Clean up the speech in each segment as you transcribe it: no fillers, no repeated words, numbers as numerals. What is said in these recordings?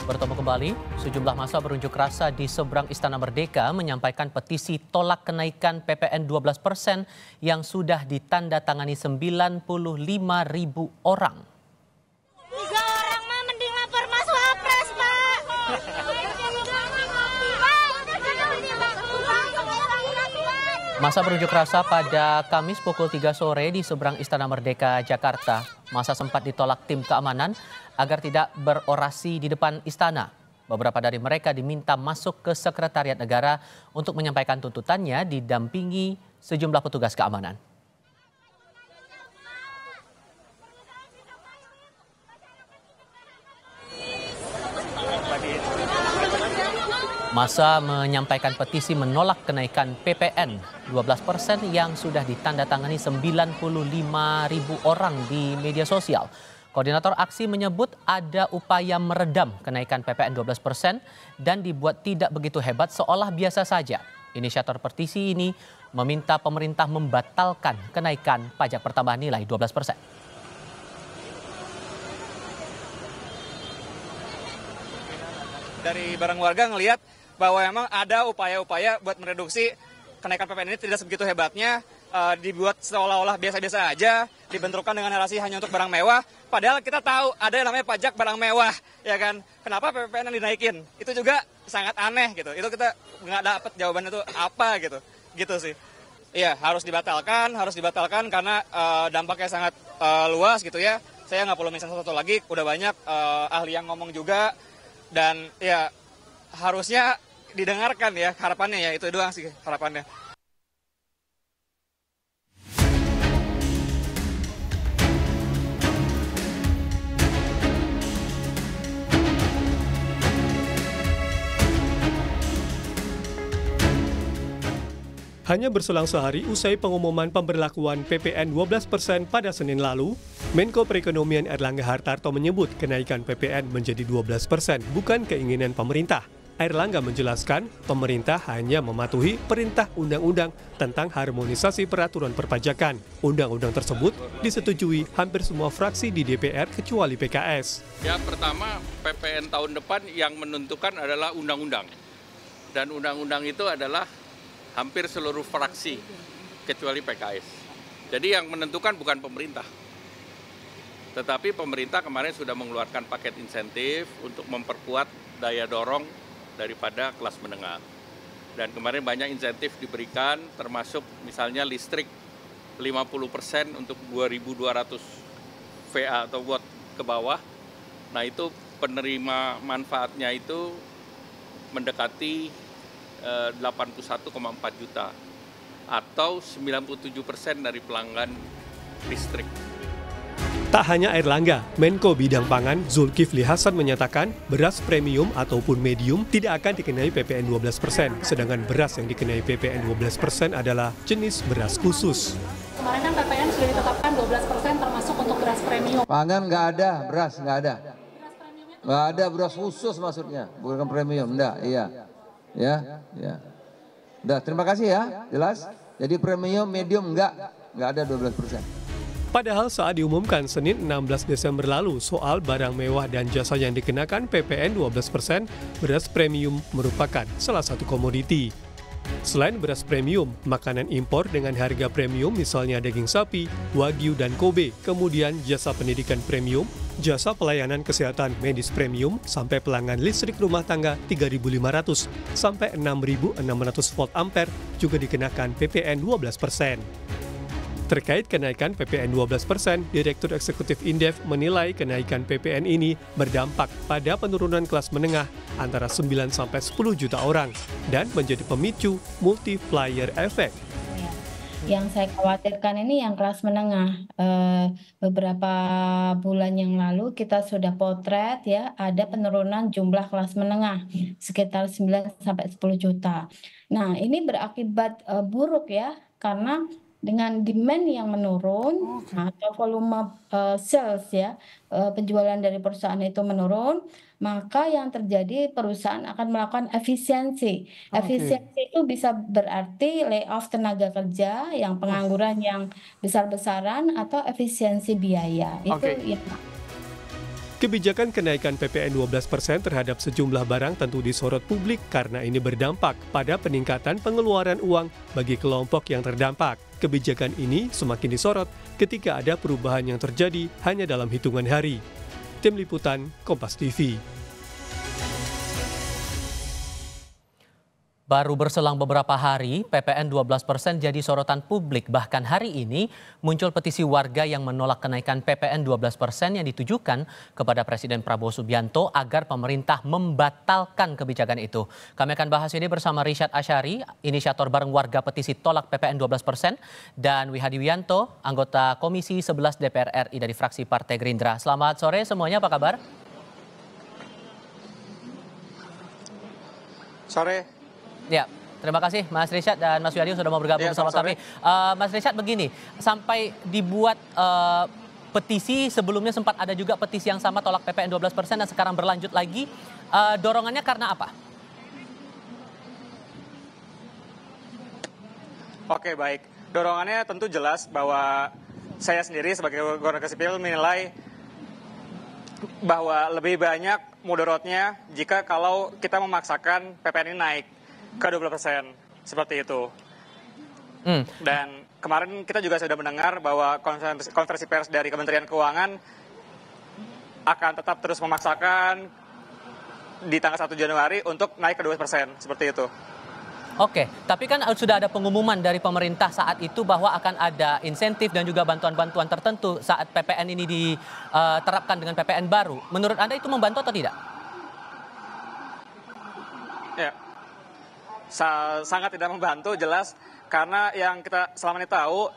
Bertemu kembali, sejumlah massa berunjuk rasa di seberang Istana Merdeka menyampaikan petisi tolak kenaikan PPN 12% yang sudah ditandatangani 95.000 orang. 3 orang mah mending lapor Mas Wapres, Pak. Massa berunjuk rasa pada Kamis pukul 3 sore di seberang Istana Merdeka, Jakarta. Massa sempat ditolak tim keamanan agar tidak berorasi di depan istana. Beberapa dari mereka diminta masuk ke Sekretariat Negara untuk menyampaikan tuntutannya didampingi sejumlah petugas keamanan. Massa menyampaikan petisi menolak kenaikan PPN 12% yang sudah ditandatangani 95.000 orang di media sosial. Koordinator aksi menyebut ada upaya meredam kenaikan PPN 12% dan dibuat tidak begitu hebat seolah biasa saja. Inisiator petisi ini meminta pemerintah membatalkan kenaikan pajak pertambahan nilai 12%. Dari barang warga ngelihat bahwa memang ada upaya-upaya buat mereduksi kenaikan PPN ini tidak sebegitu hebatnya, dibuat seolah-olah biasa-biasa aja, dibenturkan dengan narasi hanya untuk barang mewah, padahal kita tahu ada yang namanya pajak barang mewah, ya kan? Kenapa PPN yang dinaikin? Itu juga sangat aneh gitu. Itu kita nggak dapat jawaban itu apa gitu sih. Iya, harus dibatalkan karena dampaknya sangat luas gitu ya. Saya nggak perlu mention satu lagi, udah banyak ahli yang ngomong juga, dan ya harusnya didengarkan ya, harapannya ya, itu doang sih harapannya. Hanya berselang sehari usai pengumuman pemberlakuan PPN 12% pada Senin lalu, Menko Perekonomian Airlangga Hartarto menyebut kenaikan PPN menjadi 12% bukan keinginan pemerintah. Airlangga menjelaskan pemerintah hanya mematuhi perintah undang-undang tentang harmonisasi peraturan perpajakan. Undang-undang tersebut disetujui hampir semua fraksi di DPR kecuali PKS. Ya, pertama PPN tahun depan yang menentukan adalah undang-undang. Dan undang-undang itu adalah hampir seluruh fraksi kecuali PKS. Jadi yang menentukan bukan pemerintah. Tetapi pemerintah kemarin sudah mengeluarkan paket insentif untuk memperkuat daya dorong daripada kelas menengah. Dan kemarin banyak insentif diberikan, termasuk misalnya listrik 50% untuk 2.200 VA atau watt ke bawah. Nah, itu penerima manfaatnya itu mendekati 81,4 juta atau 97% dari pelanggan listrik. Tak hanya Airlangga, Menko Bidang Pangan Zulkifli Hasan menyatakan beras premium ataupun medium tidak akan dikenai PPN 12%, sedangkan beras yang dikenai PPN 12% adalah jenis beras khusus. Kemarin kan PPN sudah ditetapkan 12% termasuk untuk beras premium. Pangan nggak ada, beras nggak ada. Nggak ada beras khusus maksudnya, bukan premium, enggak, iya. Ya. Udah, terima kasih ya, jelas. Jadi premium, medium enggak ada 12%. Padahal saat diumumkan Senin 16 Desember lalu soal barang mewah dan jasa yang dikenakan PPN 12%, beras premium merupakan salah satu komoditi. Selain beras premium, makanan impor dengan harga premium misalnya daging sapi, wagyu dan Kobe, kemudian jasa pendidikan premium, jasa pelayanan kesehatan medis premium, sampai pelanggan listrik rumah tangga 3.500 sampai 6.600 volt ampere juga dikenakan PPN 12%. Terkait kenaikan PPN 12%, Direktur Eksekutif Indef menilai kenaikan PPN ini berdampak pada penurunan kelas menengah antara 9 sampai 10 juta orang dan menjadi pemicu multiplier effect. Yang saya khawatirkan ini yang kelas menengah. Beberapa bulan yang lalu kita sudah potret ya, ada penurunan jumlah kelas menengah sekitar 9 sampai 10 juta. Nah, ini berakibat buruk ya, karena dengan demand yang menurun atau volume sales ya, penjualan dari perusahaan itu menurun, maka yang terjadi perusahaan akan melakukan efisiensi. Efisiensi itu bisa berarti layoff tenaga kerja, yang pengangguran yang besar-besaran, atau efisiensi biaya. Itu ya. Kebijakan kenaikan PPN 12% terhadap sejumlah barang tentu disorot publik karena ini berdampak pada peningkatan pengeluaran uang bagi kelompok yang terdampak. Kebijakan ini semakin disorot ketika ada perubahan yang terjadi hanya dalam hitungan hari. Tim Liputan, Kompas TV. Baru berselang beberapa hari, PPN 12% jadi sorotan publik. Bahkan hari ini muncul petisi warga yang menolak kenaikan PPN 12% yang ditujukan kepada Presiden Prabowo Subianto agar pemerintah membatalkan kebijakan itu. Kami akan bahas ini bersama Richard Asyari, inisiator bareng warga petisi tolak PPN 12%, dan Wihadi Wianto, anggota Komisi 11 DPR RI dari fraksi Partai Gerindra. Selamat sore semuanya, apa kabar? Sore. Ya, terima kasih Mas Richard dan Mas Wiyadi sudah mau bergabung bersama kami. Mas Richard, begini, sampai dibuat petisi, sebelumnya sempat ada juga petisi yang sama tolak PPN 12% dan sekarang berlanjut lagi. Dorongannya karena apa? Oke, baik. Dorongannya tentu jelas bahwa saya sendiri sebagai warga sipil menilai bahwa lebih banyak mudaratnya jika kalau kita memaksakan PPN ini naik ke 12%, seperti itu. Dan kemarin kita juga sudah mendengar bahwa konferensi pers dari Kementerian Keuangan akan tetap terus memaksakan di tanggal 1 Januari untuk naik ke 2%, seperti itu. Oke, tapi kan sudah ada pengumuman dari pemerintah saat itu bahwa akan ada insentif dan juga bantuan-bantuan tertentu saat PPN ini diterapkan dengan PPN baru. Menurut Anda itu membantu atau tidak? Ya. Sangat tidak membantu, jelas, karena yang kita selama ini tahu,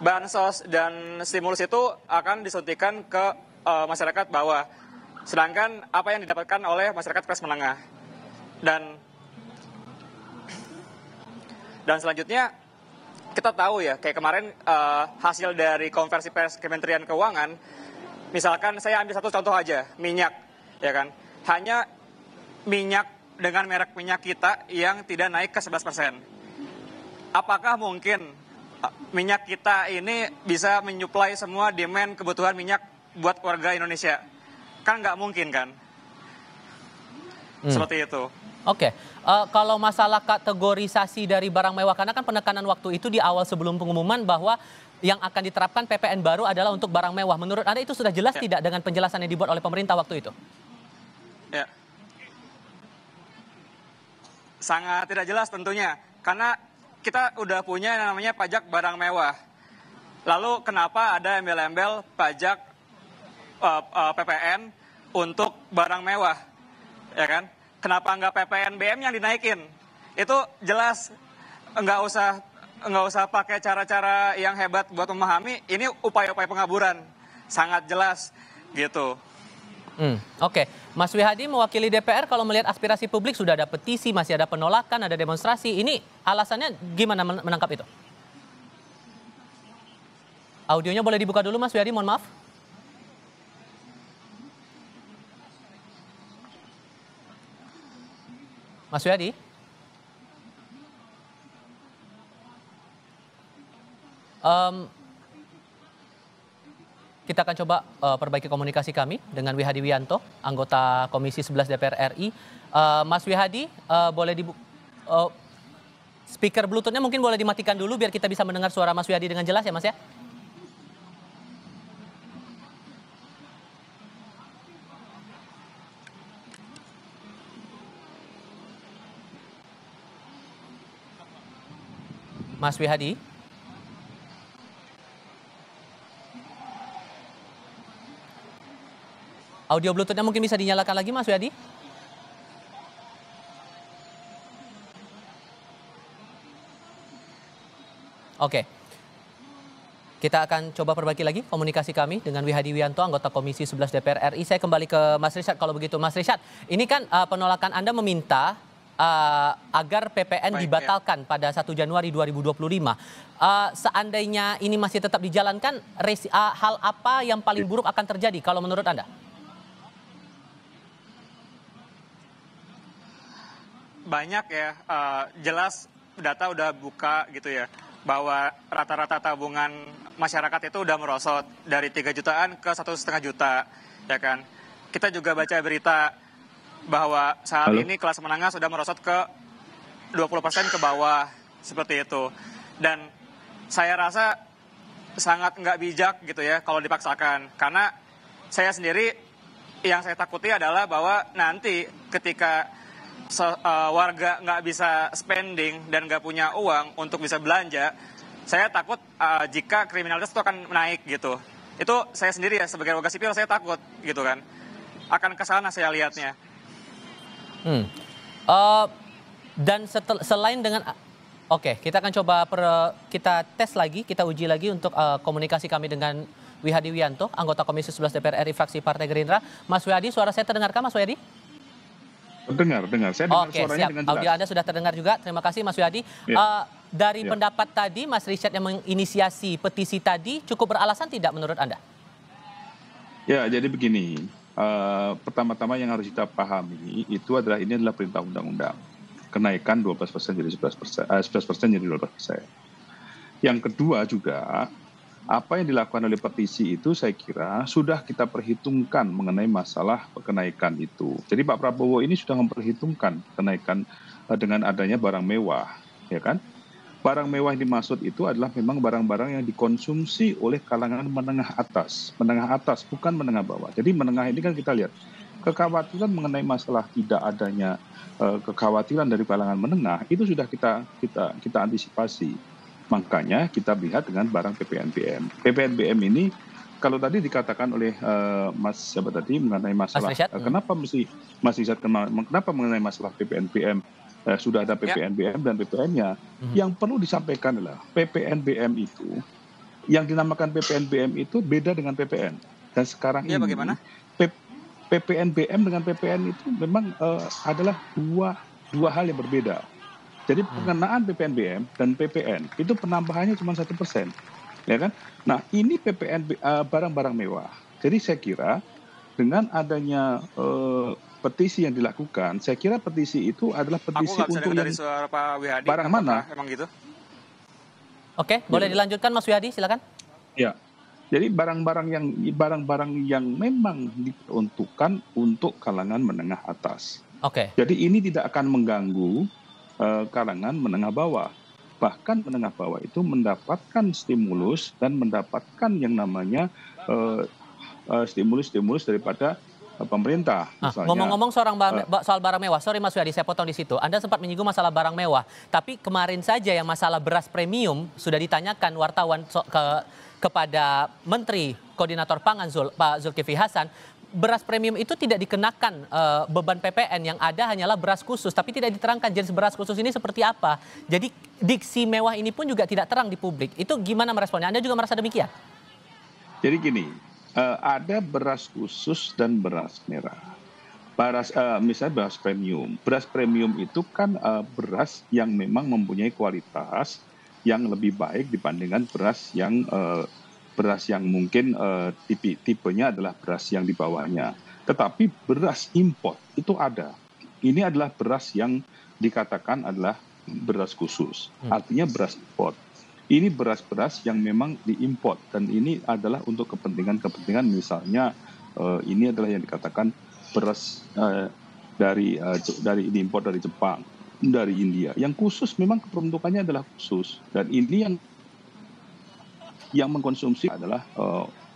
bansos dan stimulus itu akan disuntikan ke masyarakat bawah, sedangkan apa yang didapatkan oleh masyarakat kelas menengah. Dan selanjutnya kita tahu ya, kayak kemarin hasil dari konversi pers Kementerian Keuangan, misalkan saya ambil satu contoh aja, minyak, ya kan, hanya minyak dengan merek minyak kita yang tidak naik ke 11%. Apakah mungkin minyak kita ini bisa menyuplai semua demand kebutuhan minyak buat warga Indonesia? Kan nggak mungkin kan? Seperti itu. Oke, kalau masalah kategorisasi dari barang mewah, karena kan penekanan waktu itu di awal sebelum pengumuman bahwa yang akan diterapkan PPN baru adalah untuk barang mewah. Menurut Anda itu sudah jelas tidak dengan penjelasan yang dibuat oleh pemerintah waktu itu? Ya. Sangat tidak jelas tentunya, karena kita udah punya yang namanya pajak barang mewah. Lalu kenapa ada embel-embel pajak PPN untuk barang mewah, ya kan? Kenapa nggak PPN BM yang dinaikin? Itu jelas, nggak usah pakai cara-cara yang hebat buat memahami. Ini upaya-upaya pengaburan, sangat jelas gitu. Oke, Mas Wihadi mewakili DPR, kalau melihat aspirasi publik sudah ada petisi, masih ada penolakan, ada demonstrasi. Ini alasannya gimana menangkap itu? Audionya boleh dibuka dulu Mas Wihadi, mohon maaf. Mas Wihadi? Kita akan coba perbaiki komunikasi kami dengan Wihadi Wianto, anggota Komisi 11 DPR RI. Mas Wihadi, boleh speaker Bluetooth-nya mungkin boleh dimatikan dulu biar kita bisa mendengar suara Mas Wihadi dengan jelas ya Mas ya? Mas Wihadi? Audio Bluetooth-nya mungkin bisa dinyalakan lagi Mas Wihadi? Oke. Kita akan coba perbaiki lagi komunikasi kami dengan Wihadi Wianto, anggota Komisi 11 DPR RI. Saya kembali ke Mas Richard kalau begitu. Mas Richard, ini kan penolakan Anda meminta agar PPN dibatalkan pada 1 Januari 2025. Seandainya ini masih tetap dijalankan, hal apa yang paling buruk akan terjadi kalau menurut Anda? Banyak ya, jelas data udah buka gitu ya, bahwa rata-rata tabungan masyarakat itu udah merosot dari 3 jutaan ke 1,5 juta, ya kan. kita juga baca berita bahwa saat ini kelas menengah sudah merosot ke 20% ke bawah, seperti itu. Dan saya rasa sangat nggak bijak gitu ya kalau dipaksakan. Karena saya sendiri yang saya takuti adalah bahwa nanti ketika warga nggak bisa spending dan nggak punya uang untuk bisa belanja, saya takut jika kriminalitas itu akan naik gitu. Itu saya sendiri ya sebagai warga sipil saya takut gitu kan. Akan ke sana saya lihatnya. Dan selain dengan oke, kita akan coba kita tes lagi, kita uji lagi untuk komunikasi kami dengan Wihadi Wianto, anggota Komisi 11 DPR RI fraksi Partai Gerindra. Mas Wihadi, suara saya terdengarkah Mas Wihadi? Dengar. Saya dengar Oke, suaranya siap. dengan jelas. Audio Anda sudah terdengar juga. Terima kasih Mas Wihadi. Dari pendapat tadi, Mas Richard yang menginisiasi petisi tadi cukup beralasan tidak menurut Anda? Ya, jadi begini. Pertama-tama yang harus kita pahami itu adalah ini adalah perintah undang-undang. Kenaikan 12% jadi 11%, 11% jadi 12%. Yang kedua juga, apa yang dilakukan oleh petisi itu saya kira sudah kita perhitungkan mengenai masalah kenaikan itu. Jadi Pak Prabowo ini sudah memperhitungkan kenaikan dengan adanya barang mewah, ya kan? Barang mewah yang dimaksud itu adalah memang barang-barang yang dikonsumsi oleh kalangan menengah atas, bukan menengah bawah. Jadi menengah ini kan kita lihat kekhawatiran mengenai masalah tidak adanya kekhawatiran dari kalangan menengah itu sudah kita antisipasi. Makanya kita lihat dengan barang PPNBM. PPNBM ini kalau tadi dikatakan oleh Mas siapa tadi mengenai masalah kenapa mesti Mas Izzat kenapa mengenai masalah PPNBM sudah ada PPNBM dan PPN-nya. Yang perlu disampaikan adalah PPNBM itu yang dinamakan PPNBM itu beda dengan PPN. Dan sekarang ini bagaimana? PPNBM dengan PPN itu memang adalah dua hal yang berbeda. Jadi pengenaan PPNBM dan PPN itu penambahannya cuma 1%, ya kan? Nah ini PPN barang-barang mewah. Jadi saya kira dengan adanya petisi yang dilakukan, saya kira petisi itu adalah petisi untuk dari suara Pak Wihadi, barang mana? Emang gitu? Oke, boleh dilanjutkan Mas Wihadi, silakan. Ya. Jadi barang-barang yang memang diperuntukkan untuk kalangan menengah atas. Oke. Jadi ini tidak akan mengganggu kalangan menengah bawah. Bahkan menengah bawah itu mendapatkan stimulus dan mendapatkan yang namanya stimulus daripada pemerintah. Ngomong-ngomong soal barang mewah, sorry Mas Wihadi, saya potong di situ. Anda sempat menyinggung masalah barang mewah, tapi kemarin saja yang masalah beras premium sudah ditanyakan wartawan kepada Menteri Koordinator Pangan Pak Zulkifli Hasan. Beras premium itu tidak dikenakan beban PPN, yang ada hanyalah beras khusus, tapi tidak diterangkan jenis beras khusus ini seperti apa. Jadi diksi mewah ini pun juga tidak terang di publik. Itu gimana meresponnya? Anda juga merasa demikian? Jadi gini, ada beras khusus dan beras merah. Misalnya beras premium. Beras premium itu kan beras yang memang mempunyai kualitas yang lebih baik dibandingkan beras yang mungkin tipenya adalah beras yang di bawahnya. Tetapi beras import itu ada. Ini adalah beras yang dikatakan adalah beras khusus. Artinya beras import. Ini beras-beras yang memang diimport dan ini adalah untuk kepentingan misalnya ini adalah yang dikatakan beras dari diimpor dari Jepang, dari India. Yang khusus memang peruntukannya adalah khusus dan ini yang mengkonsumsi adalah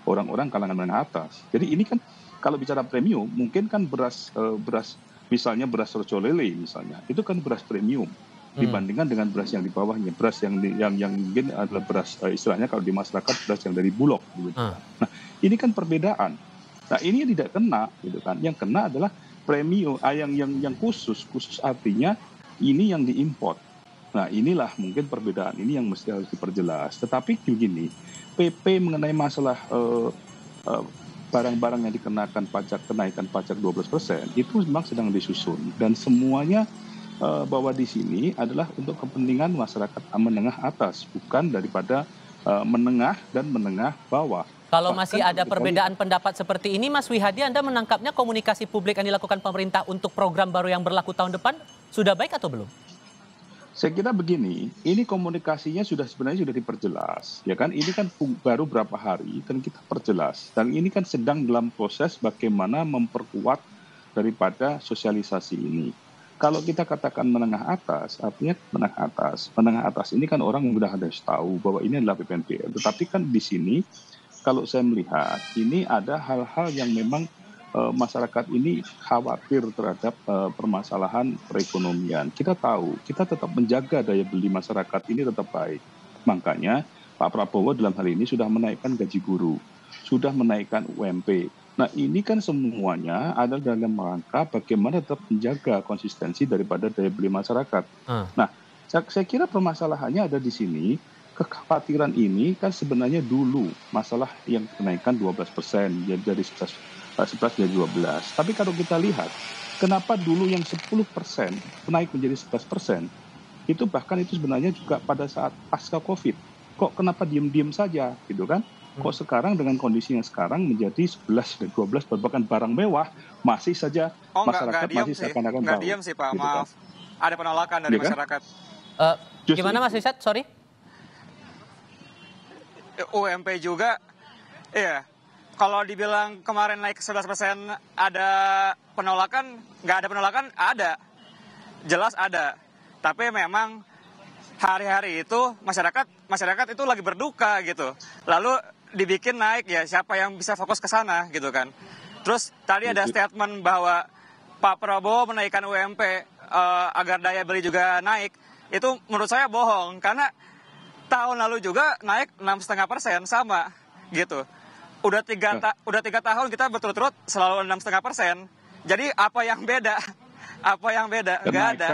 orang-orang kalangan menengah atas. Jadi ini kan kalau bicara premium mungkin kan beras misalnya beras rocolele misalnya itu kan beras premium. Dibandingkan dengan beras yang di bawahnya, beras yang mungkin adalah beras istilahnya kalau di masyarakat beras yang dari Bulog gitu. Nah, ini kan perbedaan. Nah, ini tidak kena gitu kan. Yang kena adalah premium yang khusus artinya ini yang diimport. Nah, inilah mungkin perbedaan ini yang mesti harus diperjelas. Tetapi begini, PP mengenai masalah barang-barang yang dikenakan kenaikan pajak 12% itu memang sedang disusun dan semuanya bahwa di sini adalah untuk kepentingan masyarakat menengah atas, bukan daripada menengah dan menengah bawah. Kalau masih ada perbedaan pendapat seperti ini, Mas Wihadi, Anda menangkapnya komunikasi publik yang dilakukan pemerintah untuk program baru yang berlaku tahun depan sudah baik atau belum? Saya kira begini, ini komunikasinya sebenarnya sudah diperjelas, ya kan? Ini kan baru berapa hari dan kita perjelas. Dan ini kan sedang dalam proses bagaimana memperkuat daripada sosialisasi ini. Kalau kita katakan menengah atas, artinya menengah atas. Menengah atas ini kan orang sudah harus tahu bahwa ini adalah PPNBM. Tetapi kan di sini, kalau saya melihat, ini ada hal-hal yang memang masyarakat ini khawatir terhadap permasalahan perekonomian. Kita tahu, kita tetap menjaga daya beli masyarakat ini tetap baik. Makanya Pak Prabowo dalam hal ini sudah menaikkan gaji guru, sudah menaikkan UMP. Nah ini kan semuanya adalah dalam rangka bagaimana tetap menjaga konsistensi daripada daya beli masyarakat. Nah saya kira permasalahannya ada di sini. Kekhawatiran ini kan sebenarnya dulu masalah yang kenaikan 12% jadi 11 jadi 12. Tapi kalau kita lihat, kenapa dulu yang 10% naik menjadi 11%, itu bahkan itu sebenarnya juga pada saat pasca COVID. Kok kenapa diem-diem saja, gitu kan? Kok sekarang dengan kondisi yang sekarang menjadi 11 dan 12, bahkan barang mewah, masih saja masyarakat masih seakan-akan tahu. Nggak diem sih Pak, gitu maaf. Kan? Ada penolakan dari masyarakat. Gimana Mas Rizat, sorry? UMP juga, iya. Kalau dibilang kemarin naik 11% ada penolakan, nggak ada penolakan, ada. Jelas ada. Tapi memang hari-hari itu masyarakat itu lagi berduka gitu. Lalu dibikin naik ya, siapa yang bisa fokus ke sana gitu kan. Terus tadi ada statement bahwa Pak Prabowo menaikkan UMP agar daya beli juga naik. Itu menurut saya bohong, karena tahun lalu juga naik 6,5% sama gitu. Udah tiga tahun kita berturut-turut selalu 6,5%. Jadi apa yang beda? Apa yang beda? Nggak ada.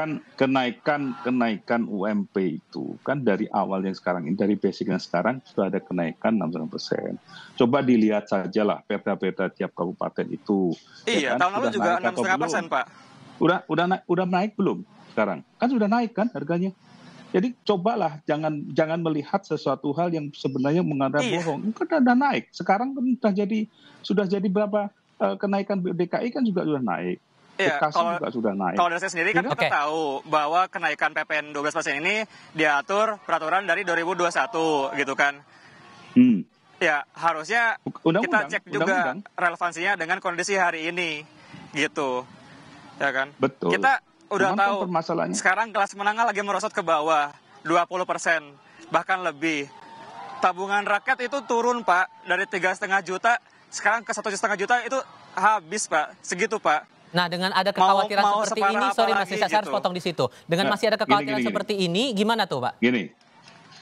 Kenaikan UMP itu kan dari awal yang sekarang ini, dari basic yang sekarang sudah ada kenaikan 6,5%. Coba dilihat saja lah perda-perda tiap kabupaten itu. Iya, ya kan? tahun lalu juga 6,5%, Pak. Udah naik belum sekarang? Kan sudah naik kan harganya. Jadi cobalah jangan melihat sesuatu hal yang sebenarnya mengandung bohong. Kan udah naik. Sekarang kan sudah jadi berapa kenaikan DKI kan juga sudah naik. Iya, juga sudah naik. Kalau dari saya sendiri kan kita tahu bahwa kenaikan PPN 12% ini diatur peraturan dari 2021 gitu kan. Ya harusnya kita cek juga relevansinya dengan kondisi hari ini gitu. Ya kan? Betul. Kita udah tahu sekarang kelas menengah lagi merosot ke bawah 20%, bahkan lebih. Tabungan rakyat itu turun Pak, dari 3,5 juta sekarang ke 1,5 juta, itu habis Pak, segitu Pak. Nah dengan ada kekhawatiran seperti ini, sorry Mas Rizat, saya harus potong di situ. Dengan masih ada kekhawatiran seperti ini, gimana tuh Pak? Gini,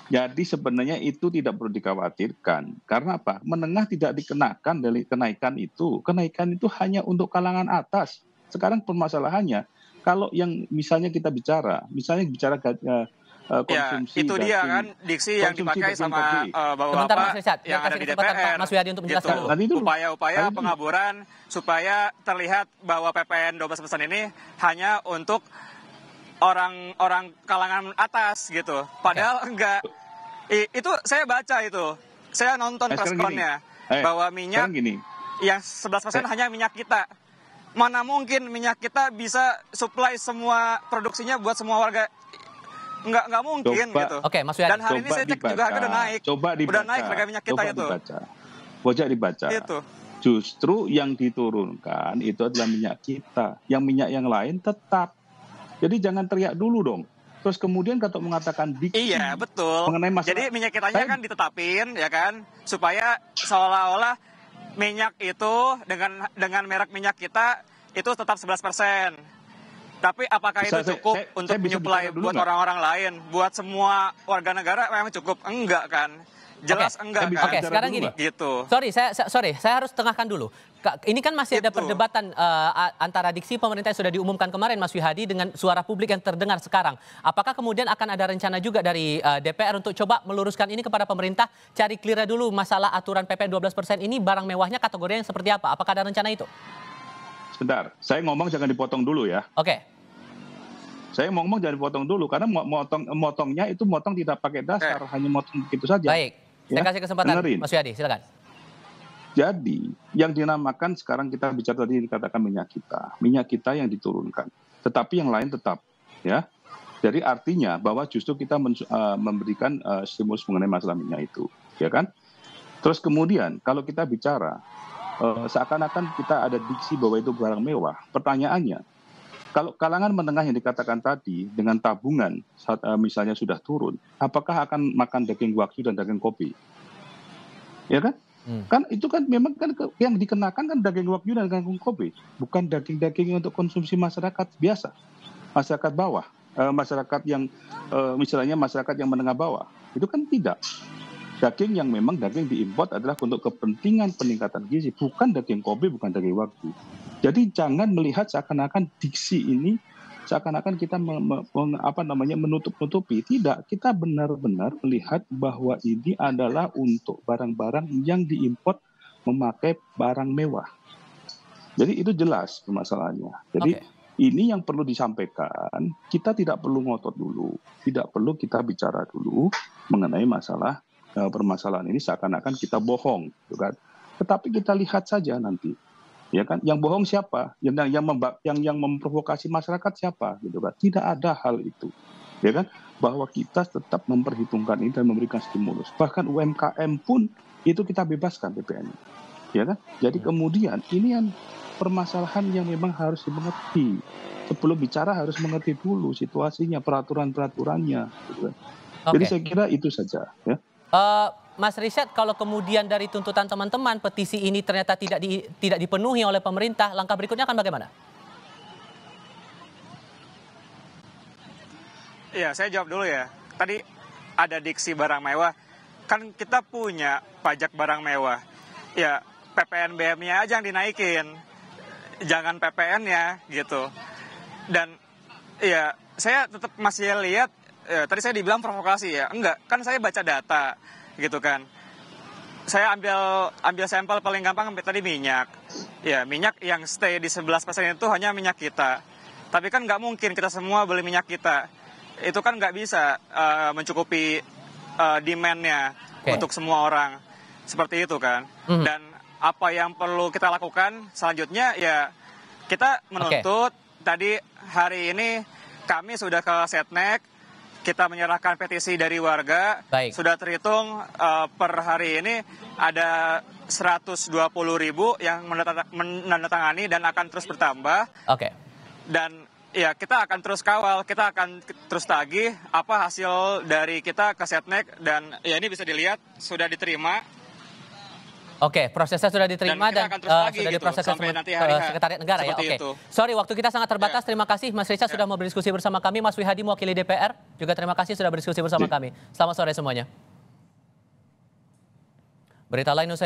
jadi sebenarnya itu tidak perlu dikhawatirkan. Karena apa? Menengah tidak dikenakan dari kenaikan itu. Kenaikan itu hanya untuk kalangan atas. Sekarang permasalahannya, kalau yang misalnya kita bicara konsumsi. Ya, itu dia kan diksi yang dipakai sama Bapak-Bapak yang ada di DPR. Mas Wiyadi untuk menjelaskan dulu. Upaya-upaya pengaburan supaya terlihat bahwa PPN 12% ini hanya untuk orang kalangan atas gitu. Padahal enggak. Itu saya baca itu. Saya nonton press con-nya bahwa minyak yang 11% hanya minyak kita. Mana mungkin minyak kita bisa supply semua produksinya buat semua warga? Nggak mungkin gitu. Oke, Mas Wiyadi. Dan hari ini saya cek juga harga udah naik. Udah naik harga minyak kita itu. Coba dibaca. Itu. Justru yang diturunkan itu adalah minyak kita. Yang minyak yang lain tetap. Jadi jangan teriak dulu dong. Terus kemudian kalau mengatakan diksi. Iya, betul. Mengenai masalah. Jadi minyak kitanya kan ditetapin ya kan, supaya seolah-olah minyak itu dengan merek minyak kita itu tetap 11%. Tapi apakah itu cukup untuk menyuplai buat orang-orang lain, buat semua warga negara memang cukup? Enggak kan? Jelas enggak kan? Oke, sekarang gini. Gitu. Saya harus tengahkan dulu. Ini kan masih ada perdebatan antara diksi pemerintah yang sudah diumumkan kemarin Mas Wihadi dengan suara publik yang terdengar sekarang. Apakah kemudian akan ada rencana juga dari DPR untuk coba meluruskan ini kepada pemerintah, cari clear dulu masalah aturan PPN 12% ini barang mewahnya kategorinya yang seperti apa? Apakah ada rencana itu? Sebentar, saya ngomong jangan dipotong dulu ya. Oke. Saya ngomong jangan dipotong dulu karena motongnya itu motong tidak pakai dasar, hanya motong begitu saja. Baik, saya kasih kesempatan Mas Wiyadi, silakan. Jadi yang dinamakan sekarang kita bicara tadi dikatakan minyak kita yang diturunkan, tetapi yang lain tetap, ya. Jadi artinya bahwa justru kita memberikan stimulus mengenai masalah minyak itu, ya kan? Terus kemudian kalau kita bicara seakan-akan kita ada diksi bahwa itu barang mewah. Pertanyaannya, kalau kalangan menengah yang dikatakan tadi dengan tabungan saat misalnya sudah turun, apakah akan makan daging wagyu dan daging kopi? Ya kan? Kan itu kan memang kan yang dikenakan kan daging wagyu dan daging kopi, bukan daging-daging untuk konsumsi masyarakat biasa, masyarakat bawah, masyarakat yang misalnya masyarakat yang menengah bawah. Itu kan tidak. Daging yang memang daging diimpor adalah untuk kepentingan peningkatan gizi, bukan daging kopi, bukan daging wagyu. Jadi jangan melihat seakan-akan diksi ini seakan-akan kita menutup-nutupi. Tidak, kita benar-benar melihat bahwa ini adalah untuk barang-barang yang diimpor memakai barang mewah. Jadi itu jelas permasalahannya. Jadi ini yang perlu disampaikan, kita tidak perlu ngotot dulu, tidak perlu kita bicara dulu mengenai masalah permasalahan ini seakan-akan kita bohong, gitu kan? Tetapi kita lihat saja nanti, ya kan? Yang bohong siapa? Yang memprovokasi masyarakat siapa, gitu kan? Tidak ada hal itu, ya kan? Bahwa kita tetap memperhitungkan ini dan memberikan stimulus. Bahkan UMKM pun itu kita bebaskan PPN, ya kan? Jadi kemudian ini yang permasalahan yang memang harus dimengerti. Sebelum bicara harus mengerti dulu situasinya, peraturan-peraturannya, gitu kan? Jadi saya kira itu saja, ya. Mas Risyad, kalau kemudian dari tuntutan teman-teman petisi ini ternyata tidak dipenuhi oleh pemerintah, langkah berikutnya akan bagaimana? Iya, saya jawab dulu ya. Tadi ada diksi barang mewah, kan kita punya pajak barang mewah. Ya, PPNBM-nya aja yang dinaikin, jangan PPN-nya gitu. Dan ya, saya tetap masih lihat. Tadi saya dibilang provokasi ya, enggak, kan saya baca data gitu kan. Saya ambil sampel paling gampang tadi minyak. Ya, minyak yang stay di 11% itu hanya minyak kita. Tapi kan nggak mungkin kita semua beli minyak kita. Itu kan nggak bisa mencukupi demand-nya untuk semua orang. Seperti itu kan. Dan apa yang perlu kita lakukan selanjutnya ya kita menuntut. Tadi hari ini kami sudah ke Setnek. Kita menyerahkan petisi dari warga. Sudah terhitung per hari ini ada 120.000 yang menandatangani dan akan terus bertambah. Dan ya kita akan terus kawal, kita akan terus tagih apa hasil dari kita ke Setnek dan ya ini bisa dilihat sudah diterima. Prosesnya sudah diterima dan sudah diproses ke Sekretariat Negara ya. Sorry, waktu kita sangat terbatas. Terima kasih Mas Risyad sudah mau berdiskusi bersama kami. Mas Wihadi mewakili DPR juga terima kasih sudah berdiskusi bersama kami. Selamat sore semuanya. Berita lain usai